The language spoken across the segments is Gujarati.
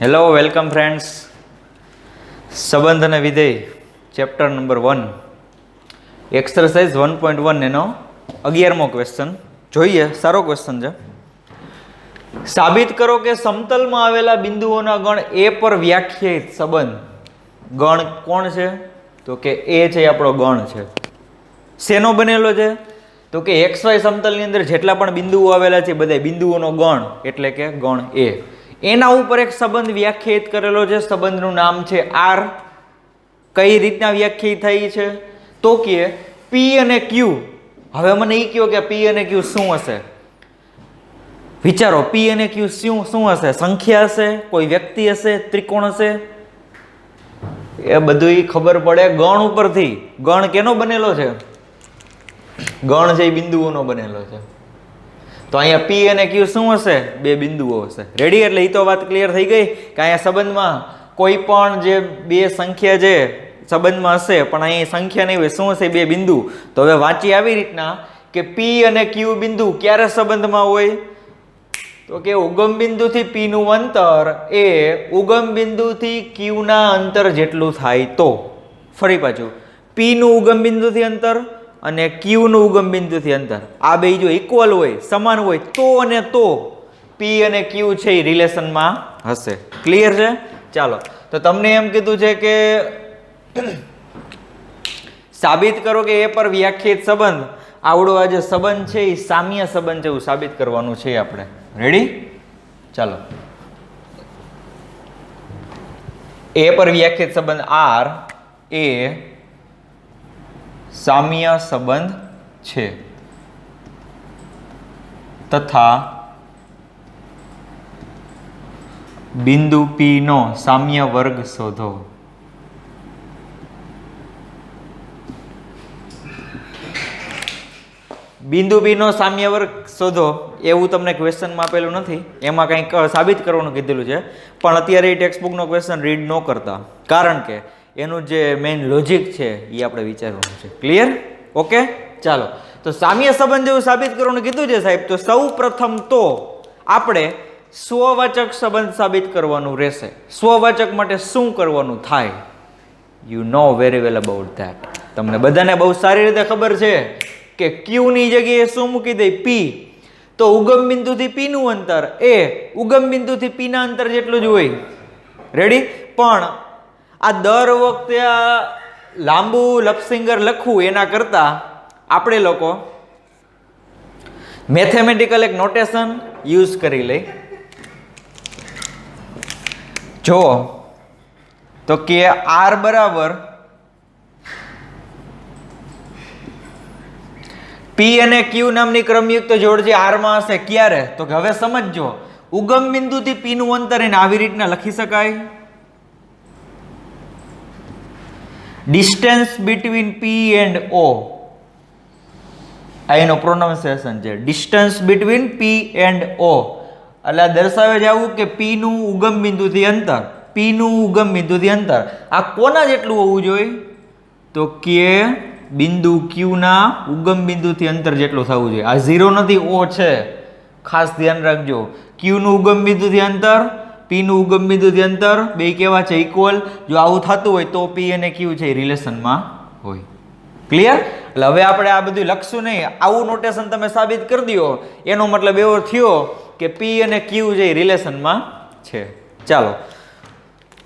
Hello, welcome friends. સંબંધ અને વિધેય ચેપ્ટર નંબર 1 એક્સરસાઇઝ 1.1 એનો 11મો ક્વેશ્ચન જોઈએ. સારો ક્વેશ્ચન છે. સાબિત કરો કે સમતલમાં આવેલા બિંદુઓના ગણ એ પર વ્યાખ્યાયિત સંબંધ. ગણ કોણ છે? તો કે એ છે આપણો ગણ છે. શેનો બનેલો છે? તો કે XY સમતલની અંદર જેટલા પણ બિંદુઓ આવેલા છે બધા બિંદુઓનો ગણ એટલે કે ગણ એ. એના ઉપર એક સંબંધ વ્યાખ્યાયિત કરેલો છે. સંબંધનું નામ છે R. કઈ રીતના વ્યાખ્યાયિત થઈ છે? તો કે P અને Q. હવે મને એ કહો કે P અને Q શું હશે? વિચારો, P અને Q શું હશે? સંખ્યા હશે? કોઈ વ્યક્તિ હશે? ત્રિકોણ હશે? એ બધું ખબર પડે ગણ ઉપરથી. ગણ કેનો બનેલો છે? ગણ છે એ બિંદુઓનો બનેલો છે. તો અહીંયા P અને Q શું હશે? બે બિંદુઓ હશે. રેડી? એટલે એ તો વાત ક્લિયર થઈ ગઈ કે અહીંયા સંબંધમાં કોઈ પણ જે બે સંખ્યા છે સંબંધમાં હશે પણ અહીં સંખ્યા નહીં હોય. શું હશે? બે બિંદુ. તો હવે વાંચી આવી રીતના કે P અને Q બિંદુ ક્યારે સંબંધમાં હોય? તો કે ઉગમ બિંદુથી P નું અંતર એ ઉગમ બિંદુથી Q ના અંતર જેટલું થાય તો. ફરી પાછું, P નું ઉગમ બિંદુથી અંતર અને Q નું ઉગમ બિંદુથી અંતર આ બે જો ઇક્વલ હોય, સમાન હોય તો અને તો P અને Q છે એ રિલેશનમાં હશે. ક્લિયર છે? ચાલો, તો તમને એમ કીધું છે કે સાબિત કરો કે એ પર વ્યાખ્યાયિત સંબંધ. આવડો આ જે સંબંધ છે એ સામ્ય સંબંધ છે એવું સાબિત કરવાનું છે આપણે. રેડી? ચાલો, એ પર વ્યાખ્યાયિત સંબંધ R એ સામ્ય સંબંધ છે તથા બિંદુ P નો સામ્ય વર્ગ શોધો. બિંદુ P નો સામ્ય વર્ગ શોધો એવું તમને ક્વેશ્ચનમાં આપેલું નથી. એમાં કંઈક સાબિત કરવાનું કીધેલું છે. પણ અત્યારે એ ટેક્સ્ટ બુકનો ક્વેશ્ચન રીડ ન કરતા, કારણ કે એનું જે મેઇન લોજિક છે એ આપણે વિચારવાનું છે. ક્લિયર? ઓકે, ચાલો. તો સામ્ય સંબંધ જેવું સાબિત કરવાનું કીધું છે સાહેબ, તો સૌ પ્રથમ તો આપણે સ્વવાચક સંબંધ સાબિત કરવાનું રહેશે. સ્વવાચક માટે શું કરવાનું થાય? You know very well about that. તમને બધાને બહુ સારી રીતે ખબર છે કે Q ની જગ્યાએ શું મૂકી દે? P. તો ઉગમ બિંદુથી P નું અંતર એ ઉગમ બિંદુથી P ના અંતર જેટલું જ હોય. રેડી? પણ આ દર વખતે આ લાંબુ લપસિંગર લખવું એના કરતા આપણે લોકો મેથેમેટિકલ એક નોટેશન યુઝ કરી લઈ. જો તો કે R બરાબર P અને Q નામની ક્રમયુક્ત જોડ જે R માં હશે. ક્યારે? તો કે હવે સમજજો, ઉગમ બિંદુથી P નું અંતર એને આવી રીતના લખી શકાય. Distance between P and O. આ એનો પ્રોનાઉન્સિએશન છે. Distance between P and O. એટલે દર્શાવે છે આવું કે P નું ઉગમ બિંદુથી અંતર, P નું ઉગમ બિંદુથી અંતર આ કોના જેટલું હોવું જોઈએ? તો કે બિંદુ Q ના ઉગમ બિંદુથી અંતર જેટલું થવું જોઈએ. આ 0 નથી, O છે. ખાસ ધ્યાન રાખજો. Q નું ઉગમ બિંદુથી અંતર, P નું ઉગમ બિંદુથી અંતર બે કેવા છે? ઇક્વલ. જો આવું થતું હોય તો P અને Q છે એ રિલેશનમાં હોય. ક્લિયર? એટલે હવે આપણે આ બધું લખશું નહીં. આવું નોટેશન તમે સાબિત કરી દો એનો મતલબ એવો થયો કે P અને Q જે રિલેશનમાં છે. ચાલો,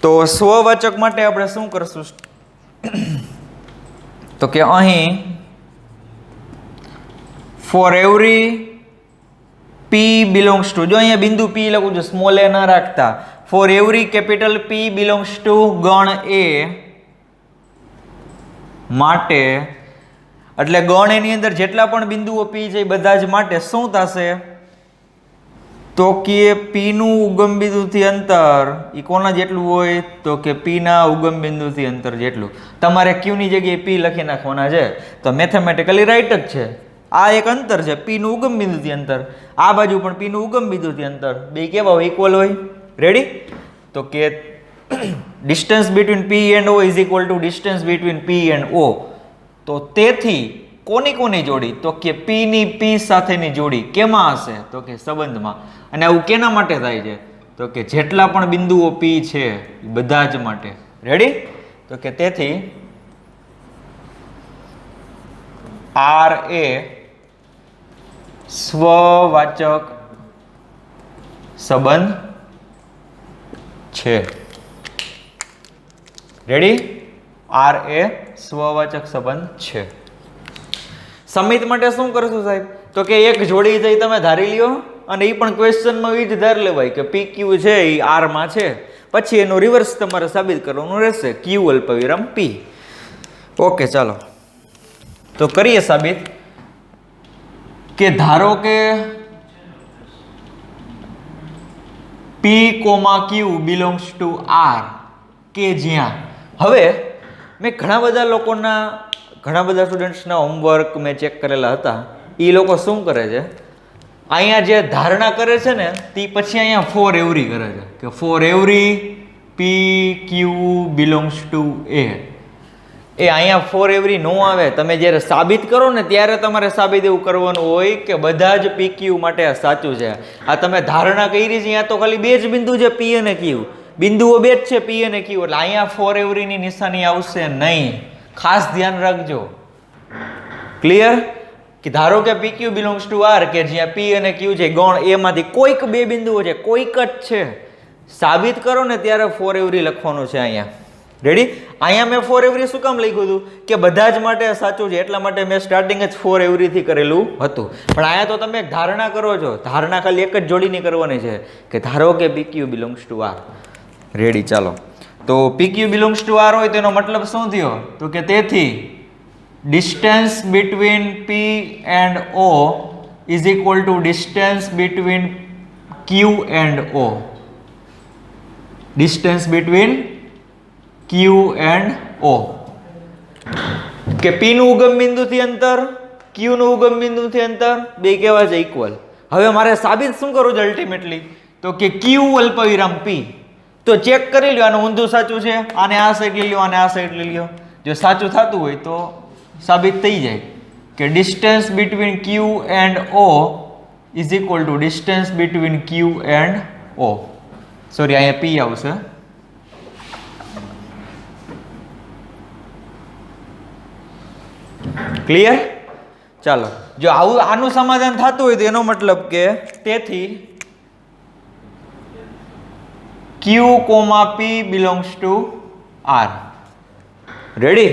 તો સ્વવાચક માટે આપણે શું કરશું? તો કે અહીં for every P belongs to, જો અહીંયા બિંદુ P લખું છું, સ્મોલ a ના રાખતા. For every capital P belongs to ગણ A માટે, એટલે ગણ એની અંદર જેટલા પણ બિંદુઓ P છે એ બધા જ માટે શું થશે? તો કે P નું ઉગમ બિંદુથી અંતર એ કોના જેટલું હોય? તો કે P ના ઉગમ બિંદુથી અંતર જેટલું. તમારે Q ની જગ્યાએ P લખી નાખવાના છે તો મેથેમેટિકલી રાઈટ જ છે. આ એક અંતર છે P નું ઉગમ બિંદુથી અંતર, આ બાજુ પણ P નું ઉગમ બિંદુથી અંતર બે કેવા હોય? ઇક્વલ હોય. રેડી? તો કે distance between P and O is equal to distance between P and O. તો તેથી કોની કોની જોડી? તો કે પી ની પી સાથેની જોડી કેમાં હશે? તો કે સંબંધમાં. અને આવું કેના માટે થાય છે? તો કે જેટલા પણ બિંદુઓ પી છે બધા જ માટે. રેડી? તો કે તેથી આર એ સ્વવાચક સંબંધ છે. રેડી? આર એ સ્વવાચક સંબંધ છે. સમિત માટે શું કરશું સાહેબ? તો કે એક જોડી થઈ તમે ધારી લ્યો અને એ પણ ક્વેશ્ચનમાં એ જ ધાર લેવાય કે પી ક્યુ છે એ આર માં છે. પછી એનું રિવર્સ તમારે સાબિત કરવાનું રહેશે, ક્યુ અલ્પવિરામ પી. ઓકે, ચાલો તો કરીએ સાબિત કે ધારો કે P comma Q belongs to R, કે જ્યાં હવે મેં ઘણા બધા સ્ટુડન્ટ્સના હોમવર્ક મેં ચેક કરેલા હતા. એ લોકો શું કરે છે, અહીંયા જે ધારણા કરે છે ને તે પછી અહીંયા ફોર એવરી કરે છે કે for every P Q belongs to A. એ અહીંયા ફોર એવરી નો આવે. તમે જ્યારે સાબિત કરો ને ત્યારે તમારે સાબિત એવું કરવાનું હોય કે બધા જ પી ક્યુ માટે આ સાચું છે. આ તમે ધારણા કરી છે અહીંયા તો ખાલી બે જ બિંદુ છે, પી અને ક્યુ. બિંદુઓ બે જ છે, પી અને ક્યુ. એટલે અહીંયા ફોર એવરીની નિશાની આવશે નહીં. ખાસ ધ્યાન રાખજો. ક્લિયર? કે ધારો કે P Q belongs to R, કે જ્યાં પી અને ક્યુ છે ગણ એમાંથી કોઈક બે બિંદુઓ છે, કોઈક જ છે. સાબિત કરો ને ત્યારે ફોર એવરી લખવાનું છે અહીંયા. રેડી? અહીંયા મેં ફોર એવરી શું કામ લખ્યું હતું કે બધા જ માટે સાચું છે એટલા માટે મેં સ્ટાર્ટિંગ જ ફોર એવરી થી કરેલું હતું. પણ અહીંયા તો તમે એક ધારણા કરો છો. ધારણા ખાલી એક જ જોડીની કરવાની છે કે ધારો કે P Q belongs to R. Ready? ચાલો તો P Q belongs to R હોય તેનો મતલબ શું થયો? તો કે તેથી distance between P and O is equal to distance between Q and O. Distance between Q and O. કે પી નું ઉગમ બિંદુથી અંતર, ક્યુ નું ઉગમ બિંદુથી અંતર બે કેવા છે? ઇક્વલ. હવે મારે સાબિત શું કરવું છે અલ્ટિમેટલી? તો કે ક્યુ અલ્પવિરામ પી. તો ચેક કરી લ્યો આનું ઊંધું સાચું છે, આને આ સાઈડ લઈ લ્યો, આને આ સાઈડ લઈ લ્યો. જો સાચું થતું હોય તો સાબિત થઈ જાય કે distance between Q and O is equal to distance between Q and O. Sorry, અહીંયા પી આવશે. ક્લિયર? ચાલો, જો આનું સમાધાન થતું હોય તો એનો મતલબ કે તેથી Q comma P belongs to R. Ready?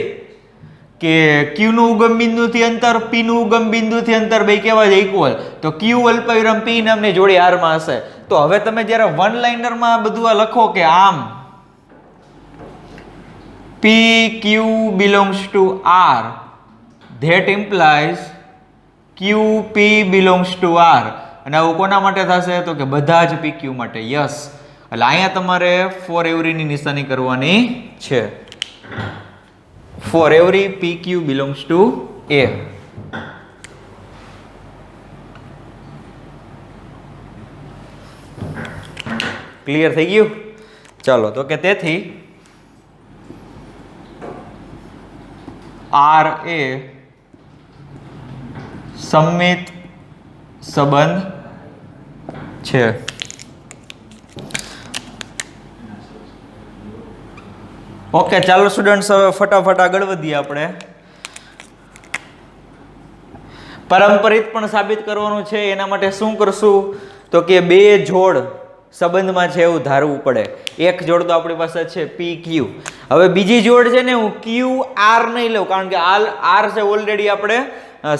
કે ક્યુ નું ઉગમ બિંદુથી અંતર, પી નું ઉગમ બિંદુથી અંતર બે કેવા છે? ઇક્વલ. તો ક્યુ અલ્પવિરામ પી નામની જોડી આર માં હશે. તો હવે તમે જ્યારે વન લાઇનરમાં બધું આ લખો કે આમ P Q belongs to R, that implies QP belongs to R. અને આવું કોના માટે થશે? તો કે બધા જ PQ માટે. યસ. એટલે અહીંયા તમારે ફોર એવરીની નિશાની કરવાની છે. For every PQ belongs to A. Clear થઈ ગયું? ચાલો તો કે તેથી R એ સમમિત સંબંધ છે. ઓકે, ચાલો સ્ટુડન્ટ્સ હવે ફટાફટ આગળ વધીએ. આપણે પારંપરિક પણ સાબિત કરવાનું છે. એના માટે શું કરશું? તો કે બે જોડ સંબંધમાં છે એવું ધારવું પડે. એક જોડ તો આપણી પાસે છે પી ક્યુ. હવે બીજી જોડ છે ને હું ક્યુ આર નહીં લઉં, કારણ કે આર છે ઓલરેડી આપણે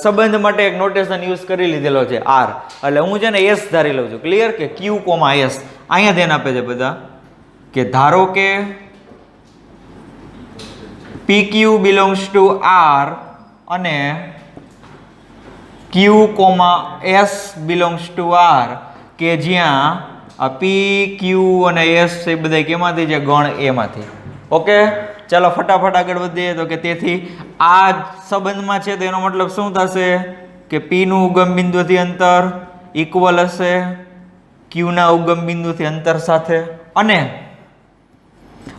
સંબંધ માટે એક નોટેશન યુઝ કરી લીધેલો છે આર. એટલે હું છે ને એસ ધારી લઉં છું. ક્લિયર? કે ક્યુ કોમા એસ. અહીંયા ધ્યાન આપે છે બધા કે ધારો કે P Q belongs to R અને Q comma S belongs to R, કે જ્યાં આ પી ક્યુ અને એસ એ બધા કેમાંથી છે? ગણ એમાંથી. ઓકે, ચાલો ફટાફટ આગળ વધીએ. તો કે તેથી આ સંબંધમાં છે તો એનો મતલબ શું થશે? કે પી નું ઉગમ બિંદુથી અંતર ઇક્વલ હશે ક્યુ ના ઉગમ બિંદુથી અંતર સાથે, અને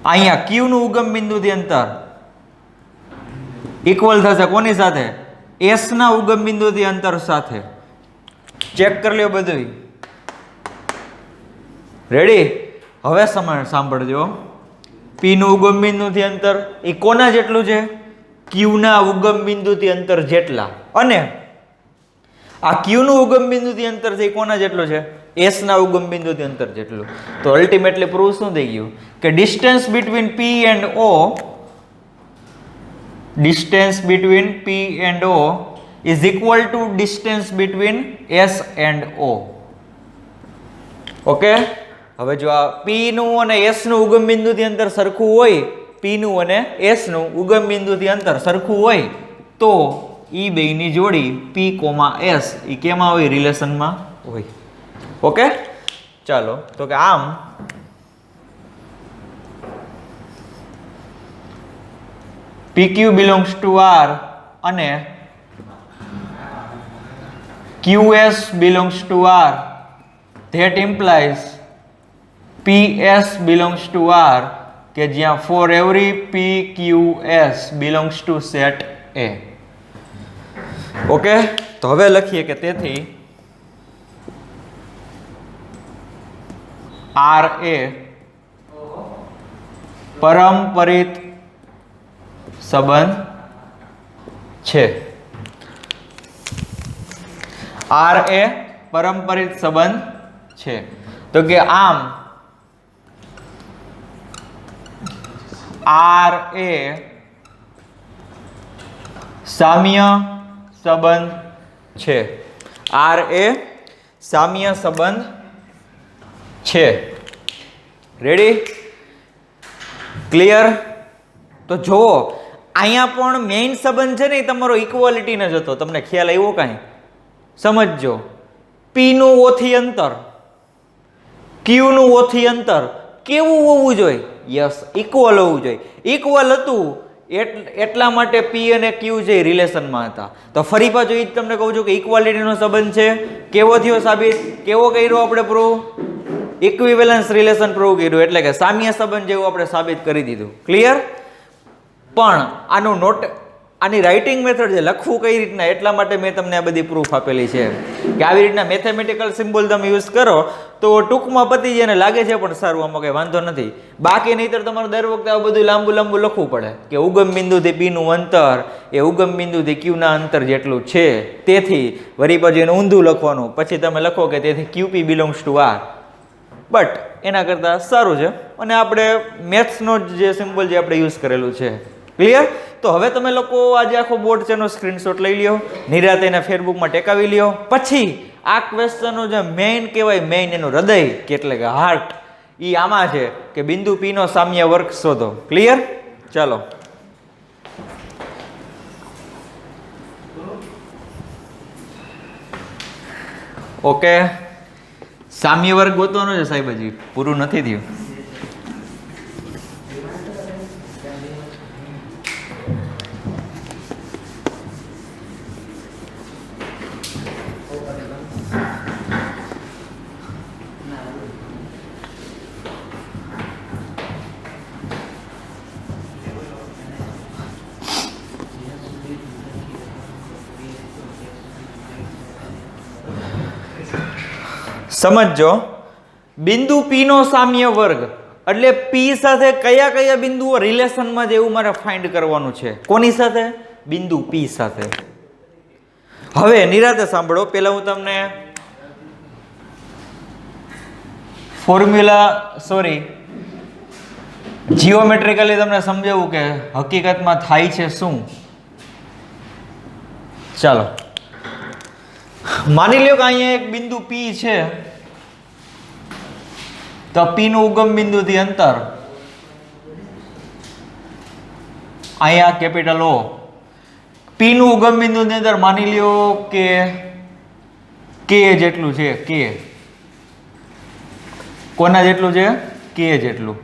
અહીંયા ક્યુ નું ઉગમ બિંદુથી અંતર ઇક્વલ થશે કોની સાથે? એસ ના ઉગમ બિંદુથી અંતર સાથે. ચેક કરી લ્યો બધું. રેડી? હવે સાંભળજો. પી નું ઉગમ બિંદુથી અંતર એ કોના જેટલું છે? ક્યુ ના ઉગમ બિંદુથી અંતર જેટલા. અને આ ક્યુ નું ઉગમ બિંદુથી અંતર છે એ કોના જેટલું છે? એસ ના ઉગમ બિંદુથી અંતર જેટલું. તો અલ્ટિમેટલી પ્રૂફ શું થઈ ગયું કે distance between P and O, distance between P and O is equal to distance between S and O. Okay, હવે જો આ પી નું અને એસ નું ઉગમ બિંદુથી અંતર સરખું હોય, પી નું અને એસ નું ઉગમ બિંદુથી અંતર સરખું હોય તો ઈ બેયની જોડી પી કોમા એસ ઈ કેમાં હોય? રિલેશનમાં હોય. ઓકે, ચાલો તો કે આમ PQ belongs to R અને QS belongs to R, that implies PS belongs to R કે જ્યાં for every PQS belongs to set A. Okay, તો હવે લખીએ કે તેથી R એ પરંપરિત સંબંધ છે. R એ પરંપરિત સંબંધ છે. તો કે આમ R એ સામ્ય સંબંધ છે. R એ સામ્ય સંબંધ છે. રેડી? ક્લિયર? તો જુઓ અહીંયા પણ મેઇન સંબંધ છે ને એ તમારો ઇક્વાલિટી ન જતો. તમને ખ્યાલ આવ્યો કાંઈ? સમજજો. પી નું ઓ થી અંતર, ક્યુ નું ઓ થી અંતર કેવું હોવું જોઈએ? યસ, ઇક્વલ હોવું જોઈએ. ઇક્વલ હતું એટલા માટે પી અને ક્યુ જે રિલેશનમાં હતા. તો ફરી પાછું એ જ તમને કહું છું કે ઇક્વાલિટીનો સંબંધ છે. કેવો થયો સાબિત? કેવો કર્યો આપણે પ્રૂવ? ઇક્વિવેલન્સ રિલેશન પ્રૂવ કર્યું, એટલે કે સામ્ય સંબંધ જેવું આપણે સાબિત કરી દીધું. ક્લિયર? પણ આનું આની રાઇટિંગ મેથડ છે, લખવું કઈ રીતના, એટલા માટે મેં તમને આ બધી પ્રૂફ આપેલી છે કે આવી રીતના મેથેમેટિકલ સિમ્બોલ તમે યુઝ કરો તો ટૂંકમાં પતી જાય ને લાગે છે પણ સારું, આમાં કંઈ વાંધો નથી. બાકી નહીંતર તમારે દર વખતે આવું બધું લાંબુ લાંબુ લખવું પડે કે ઉગમ બિંદુથી પી નું અંતર એ ઉગમ બિંદુથી ક્યુ ના અંતર જેટલું છે, તેથી વળી પછી એનું ઊંધું લખવાનું, પછી તમે લખો કે તેથી QP belongs to R. But એના કરતાં સારું છે અને આપણે મેથ્સનો જે સિમ્બોલ જે આપણે યુઝ કરેલું છે. ક્લિયર? તો હવે તમે લોકો આજે આખો બોર્ડ છે એનો સ્ક્રીનશોટ લઈ લ્યો, નિરાતે એના ફેસબુકમાં ટેકાવી લ્યો. પછી આ ક્વેશ્ચનનો જે મેઇન કહેવાય, મેઇન એનું હૃદય કે એટલે કે હાર્ટ, એ આમાં છે કે બિંદુ પી નો સામ્ય વર્ગ શોધો. ક્લિયર? ચાલો ઓકે, સામ્ય વર્ગ ગોતવાનો છે સાહેબ, હજી પૂરું નથી થયું. સમજો, બિંદુ પી નો સામ્ય વર્ગ એટલે પી સાથે કયા કયા બિંદુઓ રિલેશનમાં છે એવું મારે ફાઇન્ડ કરવાનું છે. કોની સાથે? બિંદુ પી સાથે. હવે નિરાતે સાંભળો, પહેલા હું તમને જીઓમેટ્રિકલી તમને સમજાવું કે હકીકતમાં થાય છે શું. ચાલો માની લ્યો કે અહીંયા એક બિંદુ પી છે, તો પી નું ઉગમ બિંદુથી અંતર અહીંયા કેપિટલ ઓ, પી નું ઉગમ બિંદુની અંદર માની લ્યો કે કે જેટલું છે. કે કોના જેટલું છે? કે જેટલું.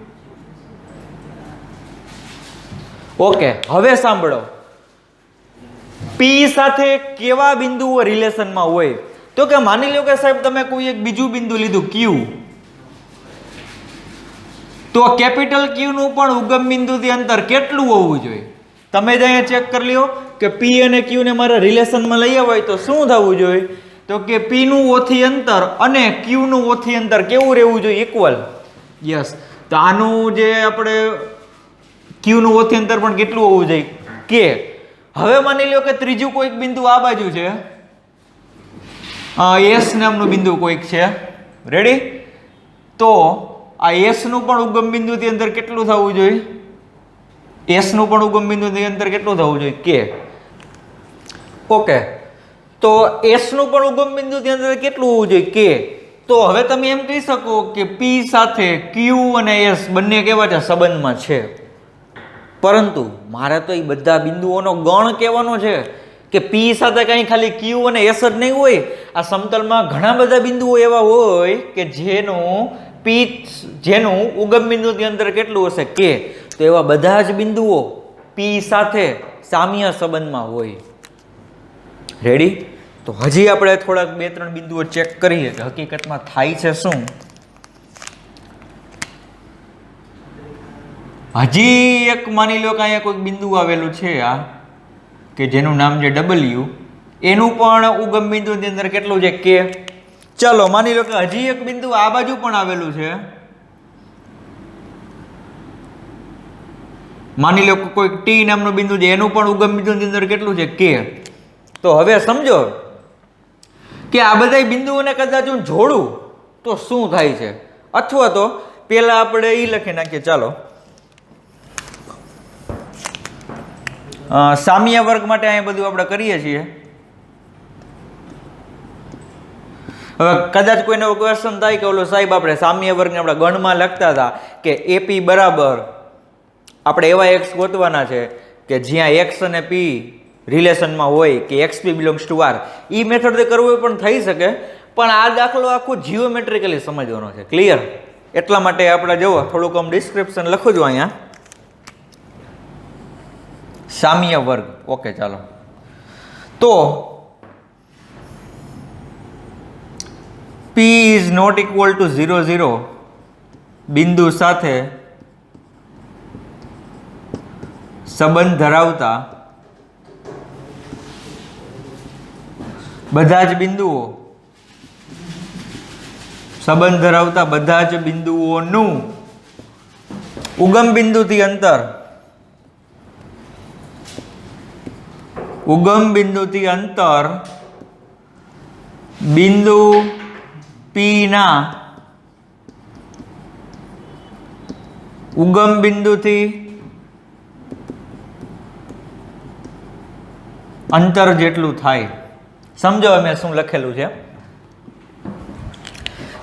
ઓકે, હવે સાંભળો, પી સાથે કેવા બિંદુઓ રિલેશનમાં હોય? તો કે માની લો કે સાહેબ તમે કોઈ એક બીજું બિંદુ લીધું ક્યુ, તો કેપિટલ ક્યુ નું પણ ઉગમ બિંદુથી અંતર કેટલું હોવું જોઈએ? તમે જ અહીંયા ચેક કરી લ્યો કે પી અને ક્યુ ને મારે રિલેશનમાં લઈ આવવા હોય તો શું થવું જોઈએ? તો કે પી નું O થી અંતર અને ક્યુ નું O થી અંતર કેવું રહેવું જોઈએ? ઇક્વલ. યસ. તો આનું જે આપણે ક્યુ નું O થી અંતર પણ કેટલું હોવું જોઈએ? કે. હવે માની લ્યો કે ત્રીજું કોઈક બિંદુ આ બાજુ છે, એસ નામનું બિંદુ કોઈક છે. રેડી? તો આ એસ નું પણ ઉગમ બિંદુથી અંતર કેટલું થવું જોઈએ? એસ નું પણ ઉગમ બિંદુથી અંતર કેટલું થવું જોઈએ? કે. ઓકે. તો એસ નું પણ ઉગમ બિંદુથી અંતર કેટલું હોવું જોઈએ? કે. તો હવે તમે એમ કહી શકો કે પી સાથે ક્યુ અને એસ બંને કેવા છે? સંબંધમાં છે. પરંતુ મારે તો એ બધા બિંદુઓનો ગણ કહેવાનો છે કે પી સાથે કઈ ખાલી ક્યુ અને એસ જ નહીં હોય. આ સમતલમાં ઘણા બધા બિંદુઓ એવા હોય કે જેનું ઉગમ બિંદુથી અંતર કેટલું હશે? કે. તો એવા બધા જ બિંદુઓ પી સાથે સામ્ય સંબંધમાં હોય. રેડી? તો હજી આપણે થોડાક 2-3 બિંદુઓ ચેક કરીએ કે હકીકતમાં થાય છે શું. હજી એક માની લો કે અહીંયા કોઈક બિંદુ આવેલું છે આ કે જેનું નામ છે ડબલ્યુ, એનું પણ ઉગમ બિંદુની અંદર કેટલું છે? કે. ચાલો માની લો કે હજી એક બિંદુ આ બાજુ પણ આવેલું છે. માની લો કે કોઈક ટી નામનું બિંદુ છે, એનું પણ ઉગમ બિંદુની અંદર કેટલું છે? કે. તો હવે સમજો કે આ બધા બિંદુઓને કદાચ હું જોડું તો શું થાય છે? અથવા તો પેલા આપણે એ લખી નાખીએ. ચાલો સામ્ય વર્ગ માટે અહીંયા બધું આપણે કરીએ છીએ. હવે કદાચ કોઈને ક્વેશ્ચન થાય કે ઓલો સાહેબ આપણે સામ્ય વર્ગને આપણા ગણમાં લખતા હતા કે એપી બરાબર આપણે એવા એક્સ ગોતવાના છે કે જ્યાં એક્સ અને પી રિલેશનમાં હોય કે X P belongs to R. એ મેથડથી કરવું પણ થઈ શકે, પણ આ દાખલો આખો જીઓમેટ્રિકલી સમજવાનો છે. ક્લિયર? એટલા માટે આપણે જુઓ થોડુંક આમ ડિસ્ક્રિપ્શન લખું છું અહીંયા. સામ્ય વર્ગ. ઓકે ચાલો. તો P is not equal to 0, 0 બિંદુ સાથે સંબંધ ધરાવતા બધા જ બિંદુઓ સંબંધ ધરાવતા બધા જ બિંદુઓનું ઉગમ બિંદુથી અંતર બિંદુ પી ના ઉગમ બિંદુથી અંતર જેટલું થાય. સમજો અમે શું લખેલું છે.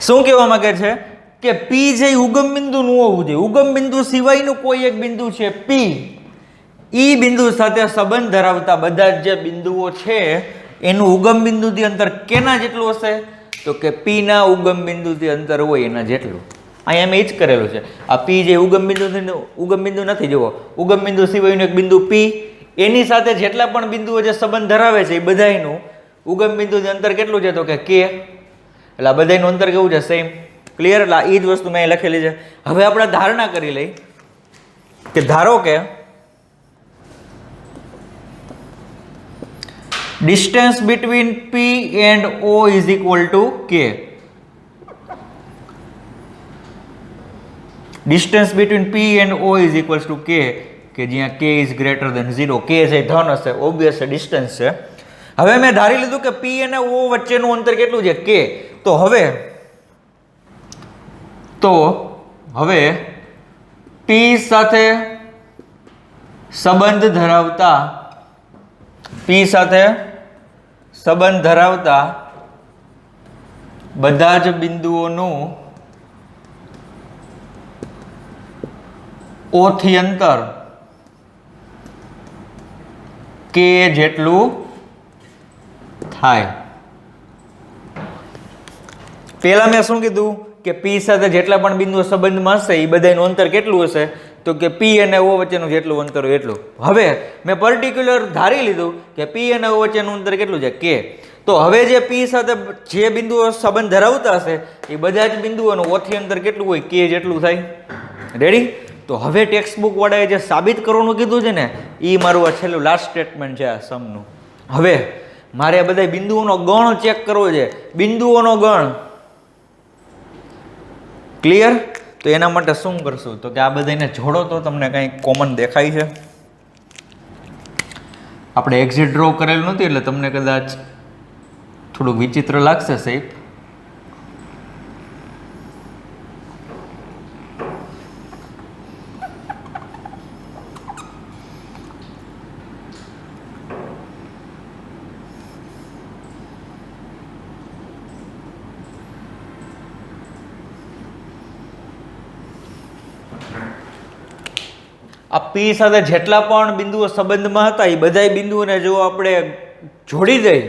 શું કહેવા માંગે છે કે પી જે ઉગમ બિંદુ નું હોવું જોઈએ. ઉગમ બિંદુ સિવાયનું કોઈ એક બિંદુ છે પી, ઈ બિંદુ સાથે સંબંધ ધરાવતા બધા જે બિંદુઓ છે એનું ઉગમ બિંદુથી અંતર કેના જેટલું હશે? તો કે પી ના ઉગમ બિંદુથી અંતર હોય એના જેટલું. અહીંયા મેં એ જ કરેલું છે. આ પી જે ઉગમ બિંદુ નથી, જુઓ ઉગમ બિંદુ સિવાયનું એક બિંદુ પી, એની સાથે જેટલા પણ બિંદુઓ જે સંબંધ ધરાવે છે એ બધાયનું ઉગમ બિંદુથી અંતર કેટલું છે? તો કે કે. એટલે આ બધાયનું અંતર કેવું છે? સેમ. ક્લિયર? એટલે એ જ વસ્તુ મેં લખેલી છે. હવે આપણે ધારણા કરી લઈ કે ધારો કે distance between P and O is equal to K. Distance between P and O is equals to K, કે જ્યાં K is greater than 0. K છે ધન હશે, ઓબ્વિયસ ડિસ્ટન્સ છે. હવે મેં ધારી લીધું કે P અને O વચ્ચેનું અંતર કેટલું છે? K. તો હવે P સાથે સંબંધ ધરાવતા બધા જ બિંદુઓનું O થી અંતર K જેટલું થાય. પહેલા મેં શું કીધું કે P સાથે જેટલા પણ બિંદુઓ સંબંધમાં હશે એ બધાનું અંતર કેટલું હશે? તો કે P અને O વચ્ચેનું જેટલું અંતર હોય એટલું. હવે મેં પર્ટિક્યુલર ધારી લીધું કે P અને O વચ્ચેનું અંતર કેટલું છે? K. તો હવે જે P સાથે જે બિંદુઓ સંબંધ ધરાવતા હશે એ બધા જ બિંદુઓનું O થી અંતર કેટલું હોય? K જેટલું થાય. રેડી? તો હવે ટેક્સ્ટ બુક વાળાએ જે સાબિત કરવાનું કીધું છે ને એ મારું આ છેલ્લું લાસ્ટ સ્ટેટમેન્ટ છે આ સમનું. હવે મારે બધા બિંદુઓનો ગણ ચેક કરવો છે, બિંદુઓનો ગણ. ક્લિયર? તો એના માટે શું કરશું તો કે આ બધાને જોડો તો તમને કંઈ કોમન દેખાય છે. આપણે એક્ઝિટ ડ્રો કરેલું નથી એટલે તમને કદાચ થોડુંક વિચિત્ર લાગશે શેપ. આ પી સાથે જેટલા પણ બિંદુઓ સંબંધમાં હતા એ બધાય બિંદુઓને જો આપણે જોડી દઈએ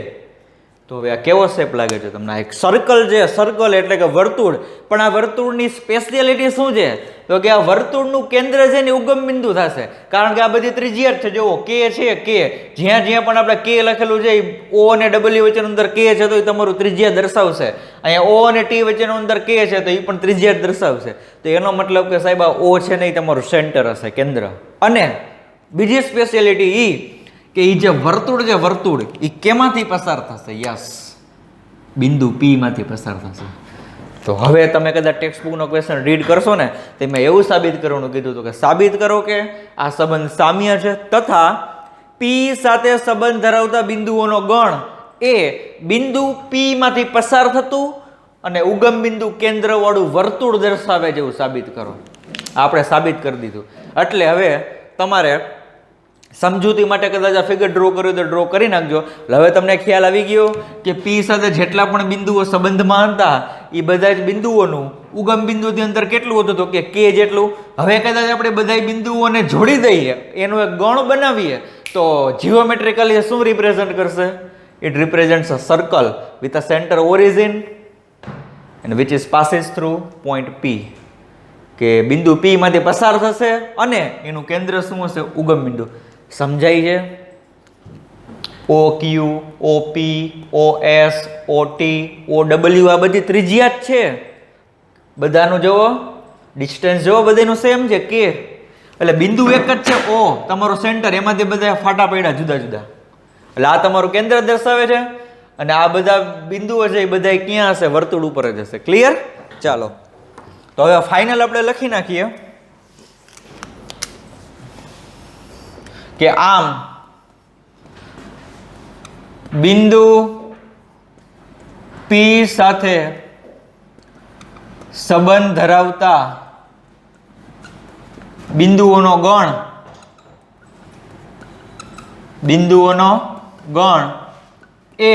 તો હવે આ કેવો શેપ લાગે છે તમને? એક સર્કલ છે, સર્કલ એટલે કે વર્તુળ. પણ આ વર્તુળની સ્પેશિયાલિટી શું છે તો કે આ વર્તુળનું કેન્દ્ર છે ને ઉગમ બિંદુ થશે, કારણ કે આ બધી ત્રિજ્યા જ છે. જુઓ કે છે, કે જ્યાં જ્યાં પણ આપણે કે લખેલું છે ઓ અને ડબલ્યુ વચ્ચેનું અંદર કે છે તો એ તમારું ત્રિજ્યા દર્શાવશે. અહીંયા ઓ અને ટી વચ્ચેનું અંદર કે છે તો એ પણ ત્રિજ્યા જ દર્શાવશે. તો એનો મતલબ કે સાહેબ આ ઓ છે ને એ તમારું સેન્ટર હશે, કેન્દ્ર. અને બીજી સ્પેશિયાલિટી એ કે એ જે વર્તુળ છે, વર્તુળ એ કેમાંથી પસાર થશે? યસ, બિંદુ પી માંથી પસાર થશે. તો હવે તમે કદાચ ટેક્સ્ટ બુકનો ક્વેશ્ચન રીડ કરશો ને તો મેં એવું સાબિત કરવાનું કીધું હતું કે સાબિત કરો કે આ સંબંધ સામ્ય છે તથા પી સાથે સંબંધ ધરાવતા બિંદુઓનો ગણ એ બિંદુ પી માંથી પસાર થતું અને ઉગમ બિંદુ કેન્દ્ર વાળું વર્તુળ દર્શાવે છે એવું સાબિત કરો. આપણે સાબિત કરી દીધું. એટલે હવે તમારે સમજૂતી માટે કદાચ આ ફિગર ડ્રો કર્યું તો ડ્રો કરી નાખજો. હવે તમને ખ્યાલ આવી ગયો કે પી સાથે જેટલા પણ બિંદુઓ સંબંધમાં હતા એ બધા જ બિંદુઓનું ઉગમ બિંદુની અંદર કેટલું હતું તો કે કે જેટલું. હવે કદાચ આપણે બધા બિંદુઓને જોડી દઈએ, એનો એક ગણ બનાવીએ તો જીઓમેટ્રિકલી શું રિપ્રેઝન્ટ કરશે? It represents a circle with a centre origin and which is passes through point P. કે બિંદુ પી માંથી પસાર થશે અને એનું કેન્દ્ર શું હશે? ઉગમ બિંદુ. સમજાય છે? O Q, O P, O S, O T, O W આ બધી ત્રિજ્યા જ છે. બધાનું જુઓ ડિસ્ટન્સ જુઓ, બધાનું સેમ છે કે. એટલે બિંદુ એક જ છે ઓ, તમારો સેન્ટર, એમાંથી બધા ફાટા પડ્યા જુદા જુદા. એટલે આ તમારું કેન્દ્ર દર્શાવે છે અને આ બધા બિંદુઓ છે એ બધા ક્યાં હશે? વર્તુળ ઉપર જ હશે. ક્લિયર? ચાલો તો હવે ફાઇનલ આપણે લખી નાખીએ કે આમ બિંદુ પી સાથે સંબંધ ધરાવતા બિંદુઓનો ગણ એ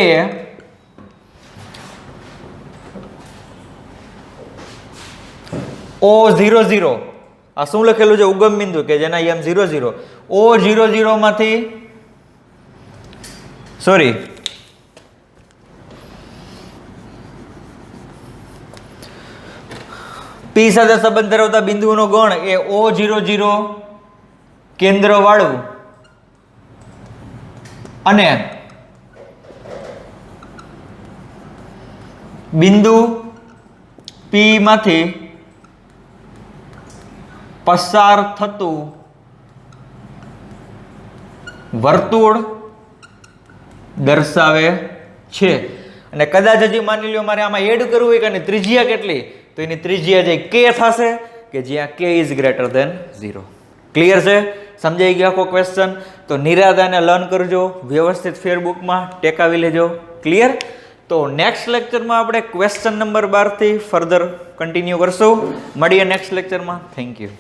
O00 આ શું લખેલું છે? ઉગમ બિંદુ કે જેના એમ 00 O00 માંથી સોરી પી સાથે સંબંધ ધરાવતા બિંદુઓનો ગણ એ O00 કેન્દ્ર વાળું અને બિંદુ પી માંથી પસાર થતું વર્તુળ દર્શાવે છે. અને કદાચ હજી માની લ્યો મારે આમાં એડ કરવું હોય કે ત્રિજ્યા કેટલી તો એની ત્રિજ્યા જે કે થશે કે જ્યાં કે ઇઝ ગ્રેટર ધેન 0. ક્લિયર છે? સમજાઈ ગયો આખો ક્વેશ્ચન? તો નિરાદાને લર્ન કરજો, વ્યવસ્થિત ફેરબુકમાં ટેકાવી લેજો. ક્લિયર? તો નેક્સ્ટ લેક્ચરમાં આપણે ક્વેશ્ચન નંબર 12 થી ફર્ધર કન્ટિન્યુ કરશું. મળીએ નેક્સ્ટ લેક્ચરમાં. Thank you.